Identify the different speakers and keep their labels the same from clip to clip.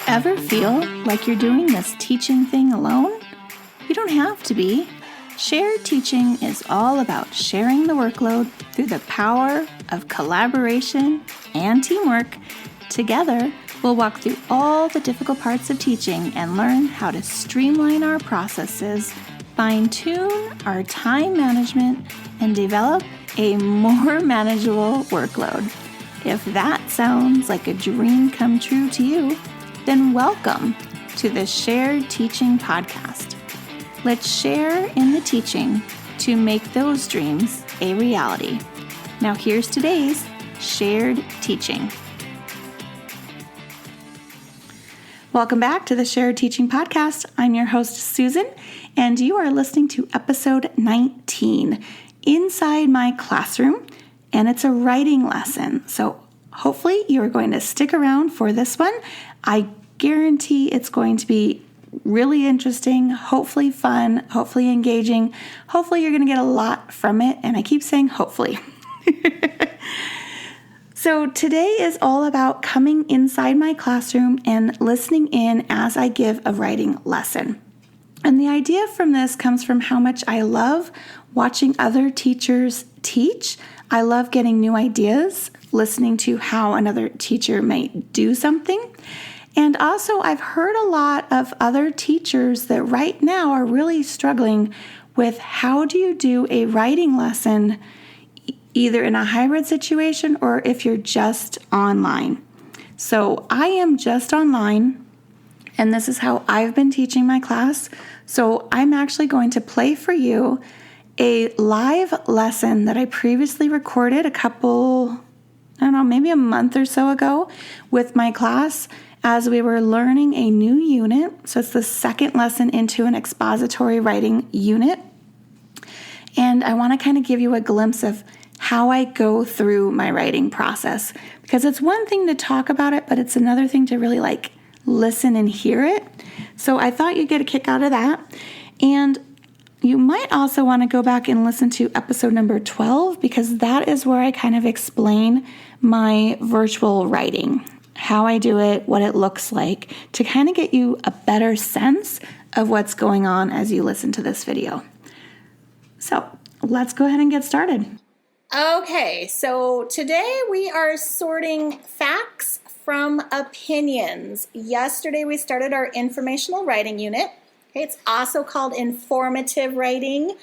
Speaker 1: Ever feel like you're doing this teaching thing alone? You don't have to be. Shared teaching is all about sharing the workload through the power of collaboration and teamwork. Together, we'll walk through all the difficult parts of teaching and learn how to streamline our processes, fine-tune our time management, and develop a more manageable workload. If that sounds like a dream come true to you, then welcome to the Shared Teaching Podcast. Let's share in the teaching to make those dreams a reality. Now here's today's Shared Teaching. Welcome back to the Shared Teaching Podcast. I'm your host, Susan, and you are listening to episode 19, Inside My Classroom, and it's a writing lesson. So hopefully you are going to stick around for this one. I guarantee it's going to be really interesting, hopefully fun, hopefully engaging. Hopefully you're going to get a lot from it, and I keep saying hopefully. So today is all about coming inside my classroom and listening in as I give a writing lesson. And the idea from this comes from how much I love watching other teachers teach. I love getting new ideas, listening to how another teacher might do something. And also, I've heard a lot of other teachers that right now are really struggling with how do you do a writing lesson either in a hybrid situation or if you're just online. So I am just online, and this is how I've been teaching my class. So I'm actually going to play for you a live lesson that I previously recorded maybe a month or so ago with my class as we were learning a new unit. So it's the second lesson into an expository writing unit. And I want to kind of give you a glimpse of how I go through my writing process, because it's one thing to talk about it, but it's another thing to really listen and hear it. So I thought you'd get a kick out of that. And you might also want to go back and listen to episode number 12, because that is where I kind of explain my virtual writing, how I do it, what it looks like, to kind of get you a better sense of what's going on as you listen to this video. So let's go ahead and get started. Okay, so today we are sorting facts from opinions. Yesterday we started our informational writing unit. Okay, it's also called informative writing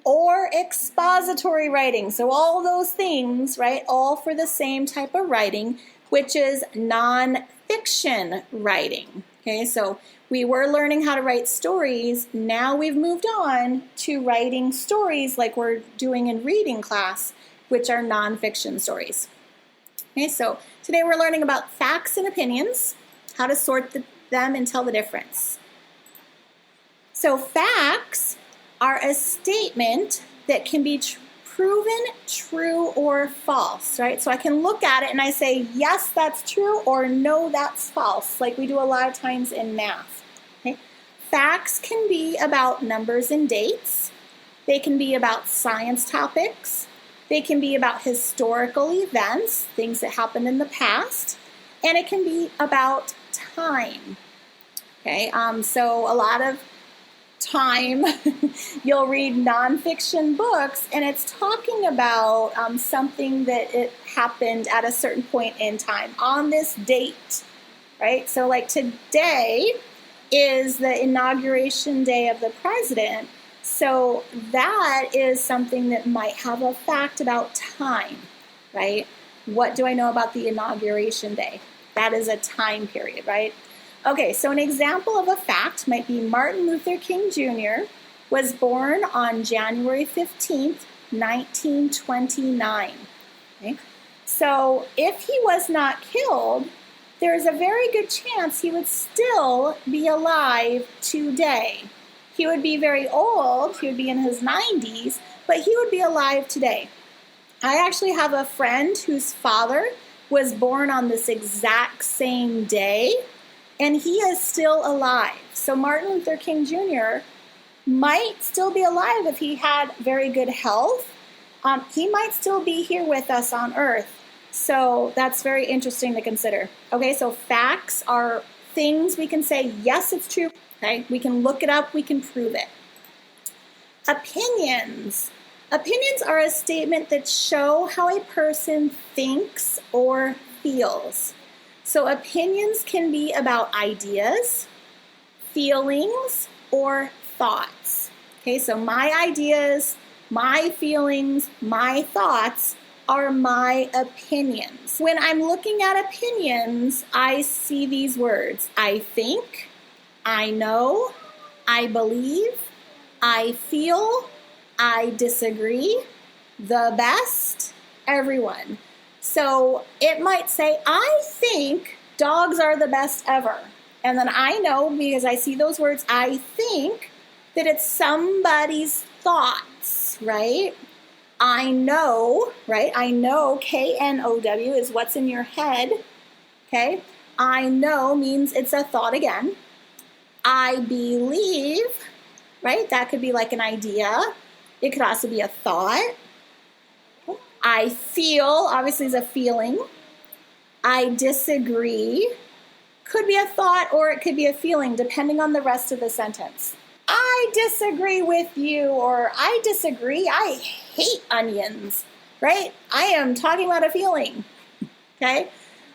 Speaker 1: or expository writing. So all those things, right, all for the same type of writing, which is nonfiction writing. Okay, so we were learning how to write stories. Now we've moved on to writing stories like we're doing in reading class, which are nonfiction stories. Okay, so today we're learning about facts and opinions, how to sort them and tell the difference. So facts are a statement that can be proven true or false, right? So I can look at it and I say, yes, that's true, or no, that's false, like we do a lot of times in math. Okay? Facts can be about numbers and dates. They can be about science topics. They can be about historical events, things that happened in the past, and it can be about time. Okay, so a lot of time you'll read nonfiction books, and it's talking about something that it happened at a certain point in time on this date, right? So like today is the inauguration day of the president. So that is something that might have a fact about time, right? What do I know about the inauguration day? That is a time period, right? Okay, so an example of a fact might be Martin Luther King Jr. was born on January 15th, 1929. Okay? So if he was not killed, there's a very good chance he would still be alive today. He would be very old, he would be in his 90s, but he would be alive today. I actually have a friend whose father was born on this exact same day, and he is still alive. So Martin Luther King Jr. might still be alive if he had very good health. He might still be here with us on Earth.
Speaker 2: So that's very interesting to consider. Okay, so facts are things we can say, yes, it's true. Okay, we can look it up, we can prove it. Opinions. Opinions are a statement that show how a person thinks or feels. So opinions can be about ideas, feelings, or thoughts. Okay, so my ideas, my feelings, my thoughts are my opinions. When I'm looking at opinions, I see these words. I think, I know, I believe, I feel, I disagree, the best, everyone. So it might say, I think dogs are the best ever. And then I know, because I see those words, I think that it's somebody's thoughts, right? I know, right? I know, K-N-O-W is what's in your head, okay? I know means it's a thought again. I believe, right? That could be like an idea. It could also be a thought. I feel, obviously, is a feeling. I disagree. Could be a thought or it could be a feeling, depending on the rest of the sentence. I disagree with you, or I disagree. I hate onions, right? I am talking about a feeling, okay?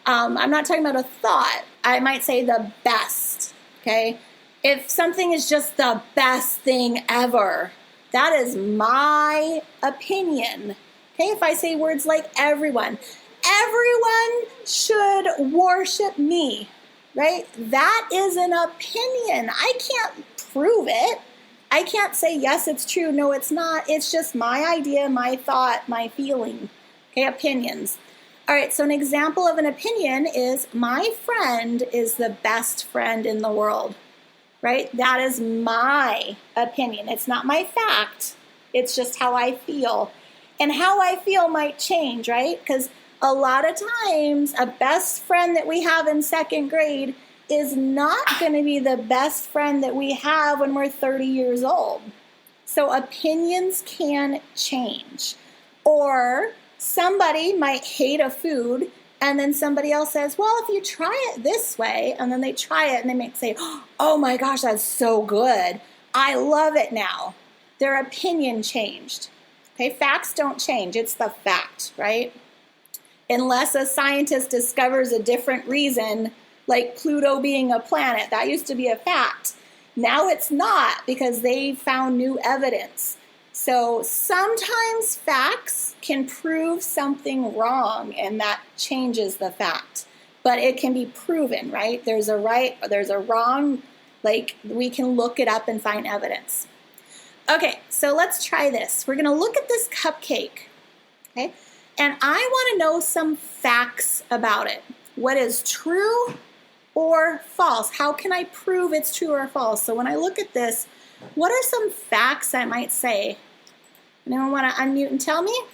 Speaker 2: I'm not talking about a thought. I might say the best, okay? If something is just the best thing ever, that is my opinion, okay? If I say words like everyone should worship me, right? That is an opinion. I can't prove it. I can't say, yes, it's true. No, it's not. It's just my idea, my thought, my feeling. Okay, opinions. All right, so an example of an opinion is my friend is the best friend in the world, right? That is my opinion. It's not my fact. It's just how I feel. And how I feel might change, right? Because a lot of times, a best friend that we have in second grade is not going to be the best friend that we have when we're 30 years old. So opinions can change. Or somebody might hate a food, and then somebody else says, well, if you try it this way, and then they try it, and they might say, oh my gosh, that's so good. I love it now. Their opinion changed. Okay, facts don't change. It's the fact, right? Unless a scientist discovers a different reason, like Pluto being a planet. That used to be a fact. Now it's not, because they found new evidence. So sometimes facts can prove something wrong, and that changes the fact. But it can be proven, right? There's a right or there's a wrong. Like, we can look it up and find evidence. Okay, so let's try this. We're going to look at this cupcake, okay? And I want to know some facts about it. What is true or false? How can I prove it's true or false? So when I look at this, what are some facts I might say? Anyone want to unmute and tell me?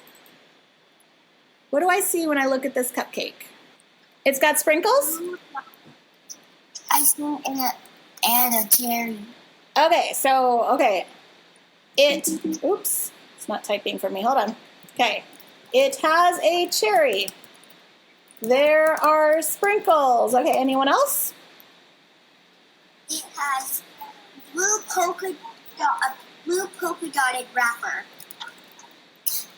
Speaker 2: What do I see when I look at this cupcake? It's got sprinkles?
Speaker 3: Icing and a cherry.
Speaker 2: Okay. Oops, it's not typing for me. Hold on. Okay. It has a cherry. There are sprinkles. Okay, anyone else?
Speaker 3: It has blue polka dotted wrapper.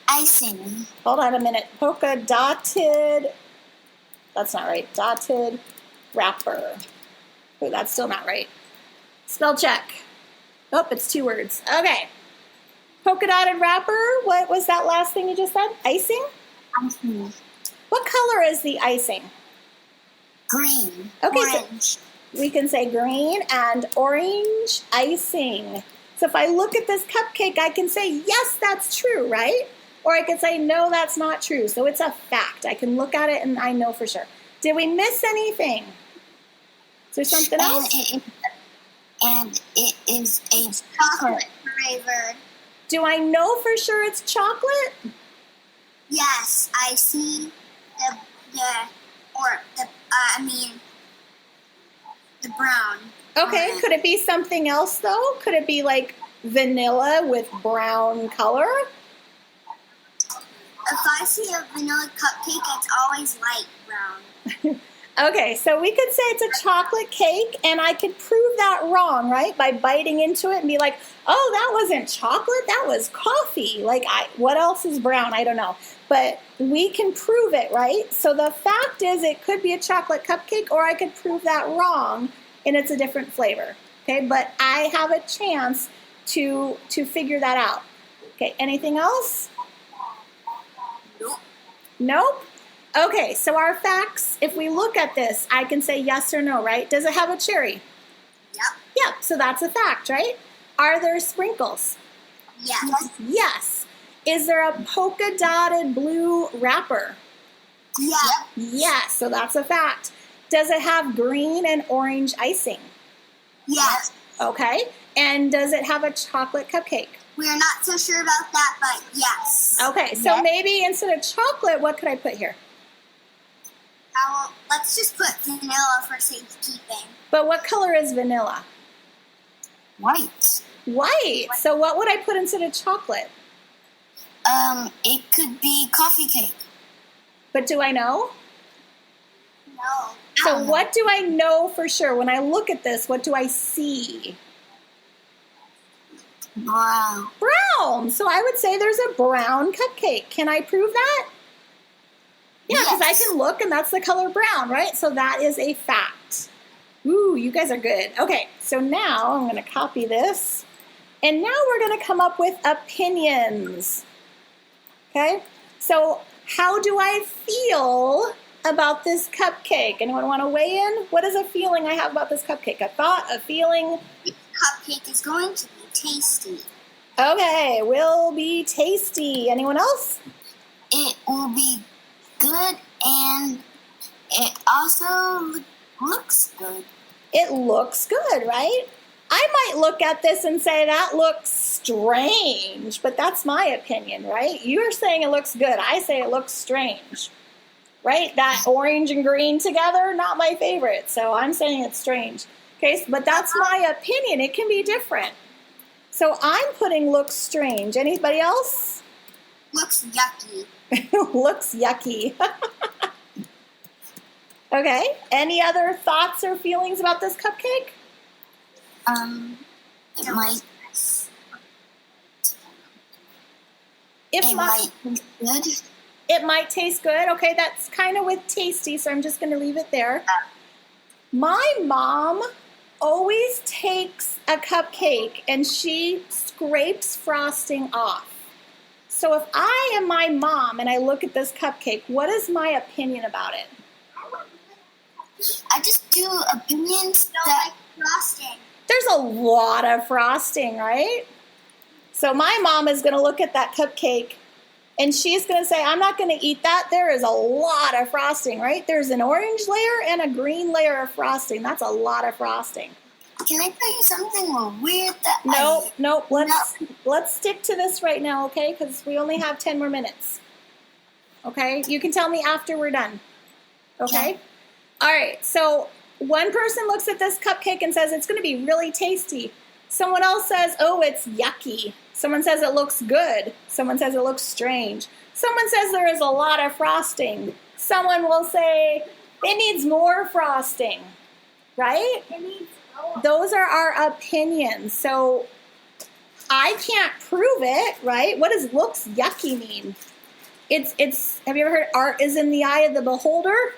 Speaker 3: Icing.
Speaker 2: Hold on a minute. Polka dotted. That's not right. Dotted wrapper. Oh, that's still not right. Spell check. Oh, it's 2 words. Okay. Polka dotted wrapper. What was that last thing you just said? Icing?
Speaker 3: Icing.
Speaker 2: What color is the icing?
Speaker 3: Green.
Speaker 2: Okay,
Speaker 3: Orange.
Speaker 2: so we can say green and orange icing. So if I look at this cupcake, I can say, yes, that's true, right? Or I could say, no, that's not true. So it's a fact. I can look at it and I know for sure. Did we miss anything? Is there something else?
Speaker 3: And it is a chocolate flavored.
Speaker 2: Do I know for sure it's chocolate?
Speaker 3: Yes, I see the brown.
Speaker 2: Okay, could it be something else though? Could it be like vanilla with brown color?
Speaker 3: if I see a vanilla cupcake, it's always light brown.
Speaker 2: Okay, so we could say it's a chocolate cake, and I could prove that wrong, right? By biting into it and be like, oh, that wasn't chocolate, that was coffee. Like, what else is brown? I don't know. But we can prove it, right? So the fact is it could be a chocolate cupcake, or I could prove that wrong, and it's a different flavor. Okay, but I have a chance to figure that out. Okay, anything else?
Speaker 3: Nope.
Speaker 2: Nope? Okay, so our facts, if we look at this, I can say yes or no, right? Does it have a cherry?
Speaker 3: Yep.
Speaker 2: Yep, so that's a fact, right? Are there sprinkles?
Speaker 3: Yes.
Speaker 2: Yes. Is there a polka dotted blue wrapper?
Speaker 3: Yep.
Speaker 2: Yes, so that's a fact. Does it have green and orange icing?
Speaker 3: Yes.
Speaker 2: Okay, and does it have a chocolate cupcake?
Speaker 3: We are not so sure about that, but yes.
Speaker 2: Okay, so
Speaker 3: Yes.
Speaker 2: maybe instead of chocolate, what could I put here?
Speaker 3: Let's just put vanilla for safekeeping.
Speaker 2: But what color is vanilla?
Speaker 3: White.
Speaker 2: White. So what would I put instead of chocolate?
Speaker 3: It could be coffee cake.
Speaker 2: But do I know?
Speaker 3: No.
Speaker 2: So what do I know for sure? When I look at this, what do I see?
Speaker 3: Brown.
Speaker 2: Brown. So I would say there's a brown cupcake. Can I prove that? Yeah, because
Speaker 3: Yes.
Speaker 2: I can look and that's the color brown, right? So that is a fact. Ooh, you guys are good. Okay, so now I'm going to copy this. And now we're going to come up with opinions. Okay, so how do I feel about this cupcake? Anyone want to weigh in? What is a feeling I have about this cupcake? A thought, a feeling?
Speaker 3: This cupcake is going to be tasty.
Speaker 2: Okay, will be tasty. Anyone else?
Speaker 3: It will be good, and it also looks good.
Speaker 2: It looks good, right? I might look at this and say that looks strange, but that's my opinion, right? You're saying it looks good. I say it looks strange, right? That orange and green together, not my favorite. So I'm saying it's strange. Okay, but that's my opinion. It can be different. So I'm putting looks strange. Anybody else?
Speaker 3: Looks yucky.
Speaker 2: Looks yucky. Okay, any other thoughts or feelings about this cupcake?
Speaker 3: It might.
Speaker 2: It
Speaker 3: might be good.
Speaker 2: It might taste good. Okay, that's kind of with tasty, so I'm just going to leave it there. My mom always takes a cupcake and she scrapes frosting off. So if I am my mom and I look at this cupcake, what is my opinion about it?
Speaker 3: I just do opinions that frosting.
Speaker 2: There's a lot of frosting, right? So my mom is going to look at that cupcake and she's going to say, I'm not going to eat that. There is a lot of frosting, right? There's an orange layer and a green layer of frosting. That's a lot of frosting.
Speaker 3: Can I tell you something weird that
Speaker 2: Nope. Let's stick to this right now, okay? Because we only have 10 more minutes. Okay? You can tell me after we're done. Okay?
Speaker 3: Yeah.
Speaker 2: All right. So one person looks at this cupcake and says it's going to be really tasty. Someone else says, oh, it's yucky. Someone says it looks good. Someone says it looks strange. Someone says there is a lot of frosting. Someone will say it needs more frosting, right? Those are our opinions. So I can't prove it, right? What does looks yucky mean? It's have you ever heard art is in the eye of the beholder?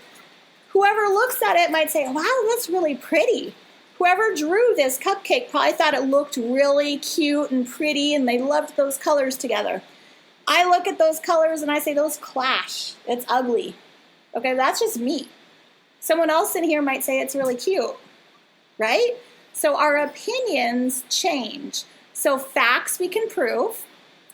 Speaker 2: Whoever looks at it might say, wow, that's really pretty. Whoever drew this cupcake probably thought it looked really cute and pretty and they loved those colors together. I look at those colors and I say, those clash. It's ugly. Okay, that's just me. Someone else in here might say it's really cute, right? So our opinions change. So facts we can prove,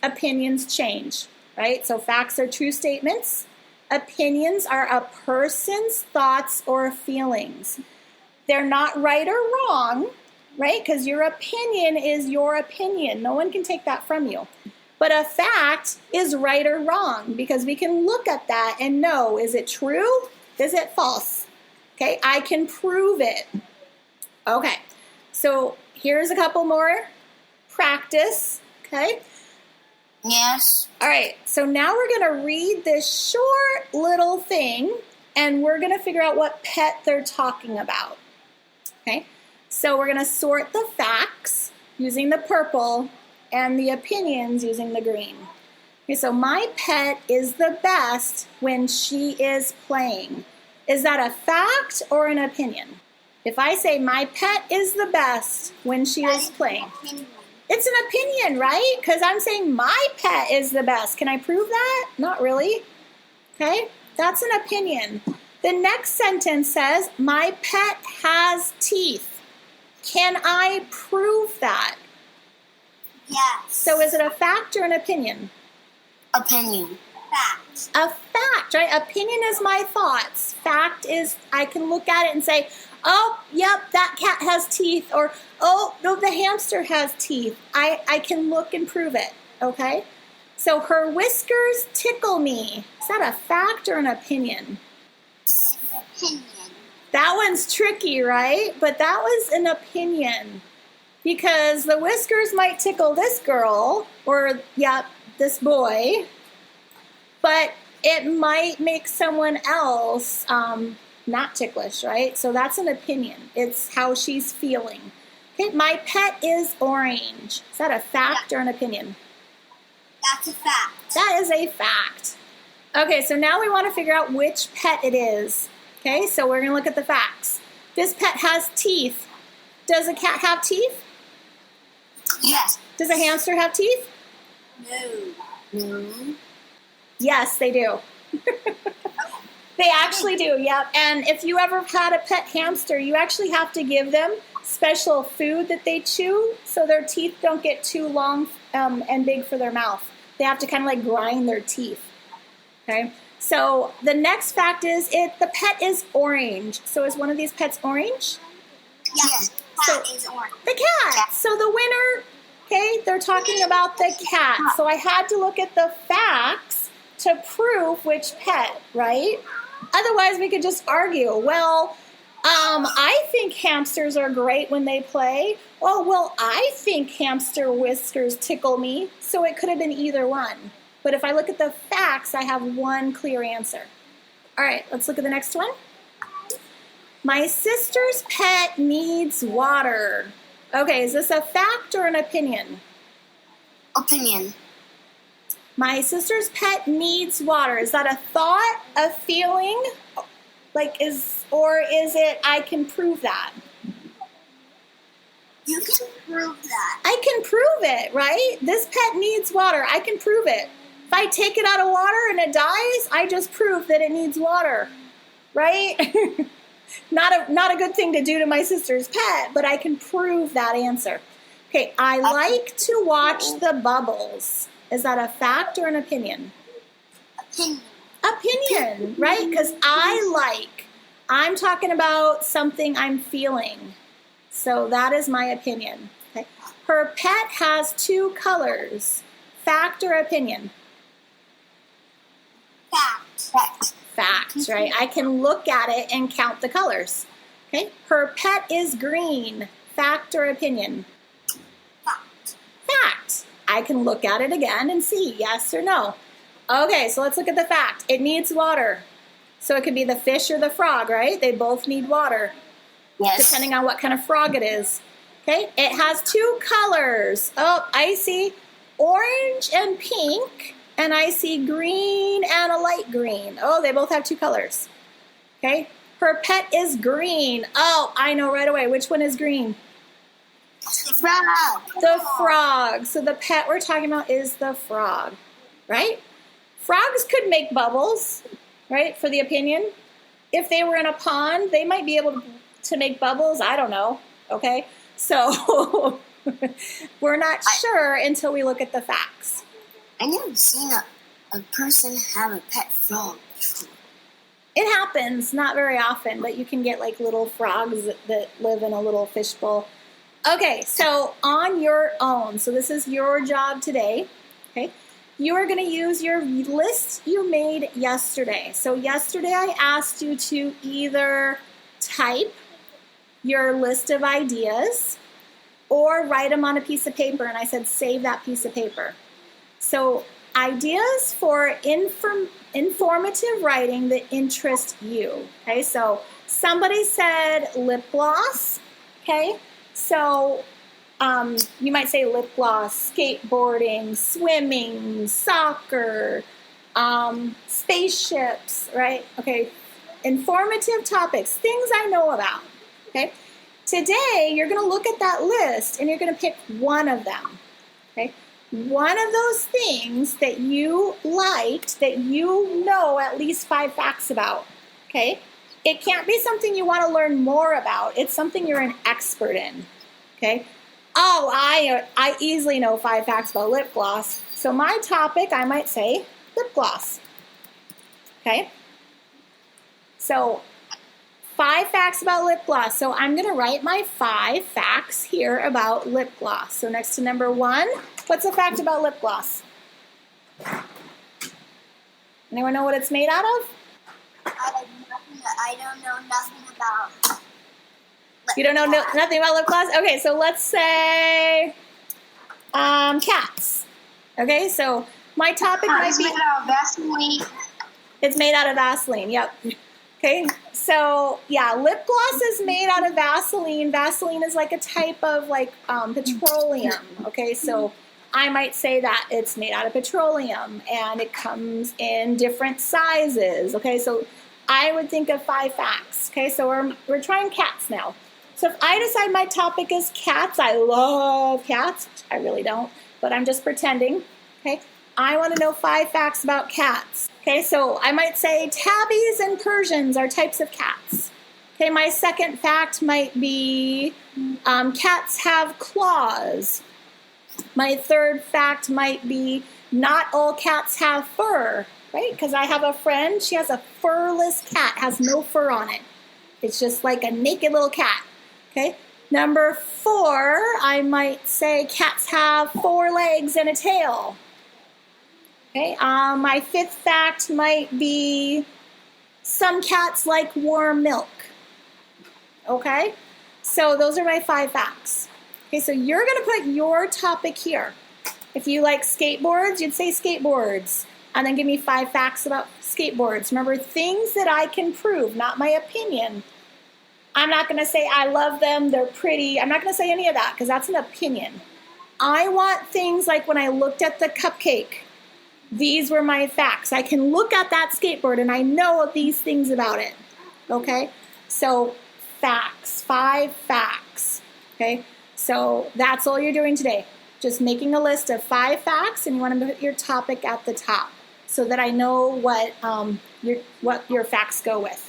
Speaker 2: opinions change, right? So facts are true statements. Opinions are a person's thoughts or feelings. They're not right or wrong, right? Because your opinion is your opinion. No one can take that from you. But a fact is right or wrong because we can look at that and know, is it true? Is it false? Okay, I can prove it. Okay, so here's a couple more practice, okay?
Speaker 3: Yes.
Speaker 2: All right, so now we're going to read this short little thing, and we're going to figure out what pet they're talking about. Okay, so we're going to sort the facts using the purple and the opinions using the green. Okay, so my pet is the best when she is playing. Is that a fact or an opinion? If I say my pet is the best when she is playing, it's an opinion, right? Because I'm saying my pet is the best. Can I prove that? Not really. Okay, that's an opinion. The next sentence says, my pet has teeth. Can I prove that?
Speaker 3: Yes.
Speaker 2: So is it a fact or an opinion?
Speaker 3: Opinion. Fact.
Speaker 2: A fact, right? Opinion is my thoughts. Fact is I can look at it and say, oh, yep, that cat has teeth. Or, oh, no, the hamster has teeth. I can look and prove it, okay? So her whiskers tickle me. Is that a fact or an opinion?
Speaker 3: Opinion.
Speaker 2: That one's tricky, right? But that was an opinion. Because the whiskers might tickle this girl, or, yep, this boy, but it might make someone else not ticklish, right? So that's an opinion. It's how she's feeling. Okay, my pet is orange. Is that a fact or an opinion?
Speaker 3: That's a fact.
Speaker 2: That is a fact. Okay, so now we want to figure out which pet it is. Okay, so we're going to look at the facts. This pet has teeth. Does a cat have teeth?
Speaker 3: Yes.
Speaker 2: Does a hamster have teeth?
Speaker 3: No.
Speaker 2: Yes, they do. They actually do, yep. And if you ever had a pet hamster, you actually have to give them special food that they chew so their teeth don't get too long and big for their mouth. They have to kind of like grind their teeth. Okay. So the next fact is the pet is orange. So is one of these pets orange?
Speaker 3: Yes. Cat is orange.
Speaker 2: The cat. So the winner, okay, they're talking about the cat. So I had to look at the facts to prove which pet, right? Otherwise, we could just argue. Well, I think hamsters are great when they play. Oh, well, I think hamster whiskers tickle me. So it could have been either one. But if I look at the facts, I have one clear answer. All right, let's look at the next one. My sister's pet needs water. Okay, is this a fact or an opinion?
Speaker 3: Opinion.
Speaker 2: My sister's pet needs water. Is that a thought, a feeling? Or is it I can prove that?
Speaker 3: You can prove that.
Speaker 2: I can prove it, right? This pet needs water. I can prove it. If I take it out of water and it dies, I just prove that it needs water, right? Not a good thing to do to my sister's pet, but I can prove that answer. Okay, I like to watch the bubbles. Is that a fact or an opinion?
Speaker 3: Opinion.
Speaker 2: Opinion, right? Because I'm talking about something I'm feeling. So that is my opinion. Okay. Her pet has two colors. Fact or opinion?
Speaker 3: Fact.
Speaker 2: Fact, right? I can look at it and count the colors. Okay. Her pet is green. Fact or opinion?
Speaker 3: Fact.
Speaker 2: Fact. I can look at it again and see yes or no. Okay, so let's look at the fact. It needs water. So it could be the fish or the frog, right? They both need water.
Speaker 3: Yes.
Speaker 2: Depending on what kind of frog it is. Okay, it has two colors. Oh, I see orange and pink, and I see green and a light green. Oh, they both have two colors. Okay, her pet is green. Oh, I know right away. Which one is green?
Speaker 3: The frog.
Speaker 2: The frog. So the pet we're talking about is the frog, right? Frogs could make bubbles, right, for the opinion. If they were in a pond, they might be able to make bubbles. I don't know, okay? So we're not sure until we look at the facts.
Speaker 3: I never seen a person have a pet frog before.
Speaker 2: It happens, not very often, but you can get like little frogs that live in a little fishbowl. Okay, so on your own, so this is your job today, okay? You are going to use your list you made yesterday. So yesterday I asked you to either type your list of ideas or write them on a piece of paper, and I said save that piece of paper. So ideas for informative writing that interest you. Okay, so somebody said lip gloss. Okay, so you might say lip gloss, skateboarding, swimming, soccer, spaceships, right? Okay, informative topics, things I know about. Okay, today you're going to look at that list and you're going to pick one of them. Okay, one of those things that you liked, that you know at least 5 facts about. Okay, it can't be something you want to learn more about. It's something you're an expert in. Okay. Oh, I easily know 5 facts about lip gloss. So my topic, I might say lip gloss. Okay? So 5 facts about lip gloss. So I'm going to write my 5 facts here about lip gloss. So next to number 1, what's a fact about lip gloss? Anyone know what it's made out of?
Speaker 3: I don't know nothing about.
Speaker 2: You don't know nothing about lip gloss? Okay, so let's say cats. Okay, so my topic might be...
Speaker 3: It's made out of Vaseline.
Speaker 2: It's made out of Vaseline, yep. Okay, so yeah, lip gloss is made out of Vaseline. Vaseline is like a type of like petroleum. Okay, so I might say that it's made out of petroleum and it comes in different sizes. Okay, so I would think of 5 facts. Okay, so we're trying cats now. So if I decide my topic is cats, I love cats. I really don't, but I'm just pretending. Okay, I want to know 5 facts about cats. Okay, so I might say tabbies and Persians are types of cats. Okay, my second fact might be cats have claws. My third fact might be not all cats have fur, right? Because I have a friend, she has a furless cat, has no fur on it. It's just like a naked little cat. Okay, number 4, I might say cats have 4 legs and a tail. Okay, my 5th fact might be some cats like warm milk. Okay, so those are my 5 facts. Okay, so you're going to put your topic here. If you like skateboards, you'd say skateboards. And then give me 5 facts about skateboards. Remember, things that I can prove, not my opinion. I'm not going to say I love them, they're pretty. I'm not going to say any of that because that's an opinion. I want things like when I looked at the cupcake, these were my facts. I can look at that skateboard and I know these things about it. Okay? So facts, 5 facts. Okay? So that's all you're doing today. Just making a list of 5 facts and you want to put your topic at the top so that I know what your facts go with.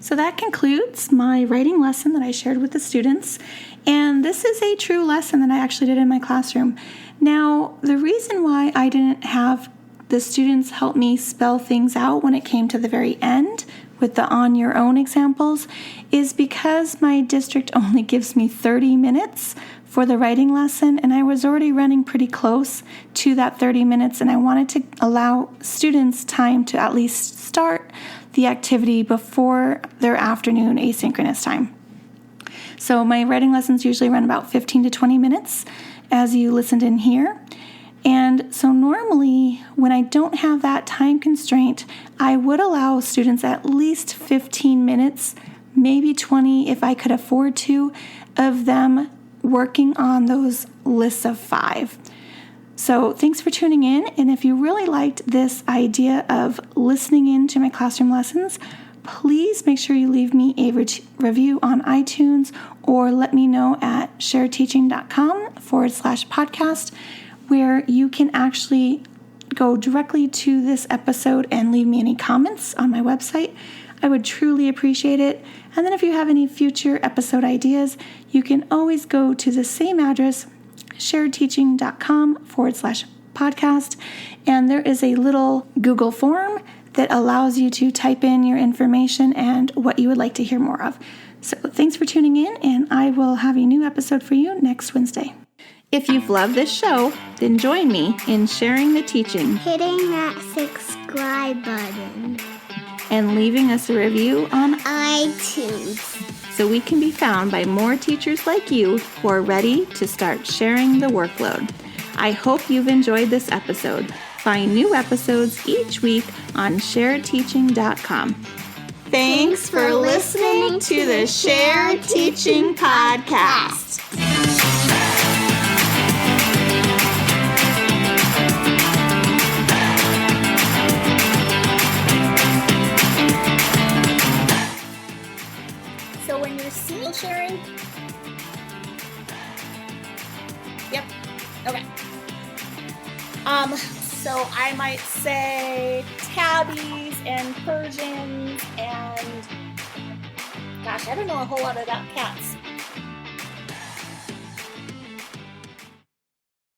Speaker 1: So that concludes my writing lesson that I shared with the students. And this is a true lesson that I actually did in my classroom. Now, the reason why I didn't have the students help me spell things out when it came to the very end with the on your own examples is because my district only gives me 30 minutes for the writing lesson, and I was already running pretty close to that 30 minutes, and I wanted to allow students time to at least start the activity before their afternoon asynchronous time. So my writing lessons usually run about 15 to 20 minutes as you listened in here. And so normally when I don't have that time constraint, I would allow students at least 15 minutes, maybe 20 if I could afford to, of them working on those lists of 5. So thanks for tuning in, and if you really liked this idea of listening in to my classroom lessons, please make sure you leave me a review on iTunes or let me know at shareteaching.com/podcast, where you can actually go directly to this episode and leave me any comments on my website. I would truly appreciate it. And then if you have any future episode ideas, you can always go to the same address, shareteaching.com/podcast, and there is a little Google form that allows you to type in your information and what you would like to hear more of. So thanks for tuning in, and I will have a new episode for you next Wednesday. If you've loved this show, then join me in sharing the teaching,
Speaker 3: Hitting that subscribe button,
Speaker 1: and leaving us a review on
Speaker 3: iTunes,
Speaker 1: so we can be found by more teachers like you who are ready to start sharing the workload. I hope you've enjoyed this episode. Find new episodes each week on sharedteaching.com. Thanks for listening to the Shared Teaching Podcast.
Speaker 2: So when you're scene sharing, yep, okay. So I might say tabbies and Persians and, gosh, I don't know a whole lot about cats.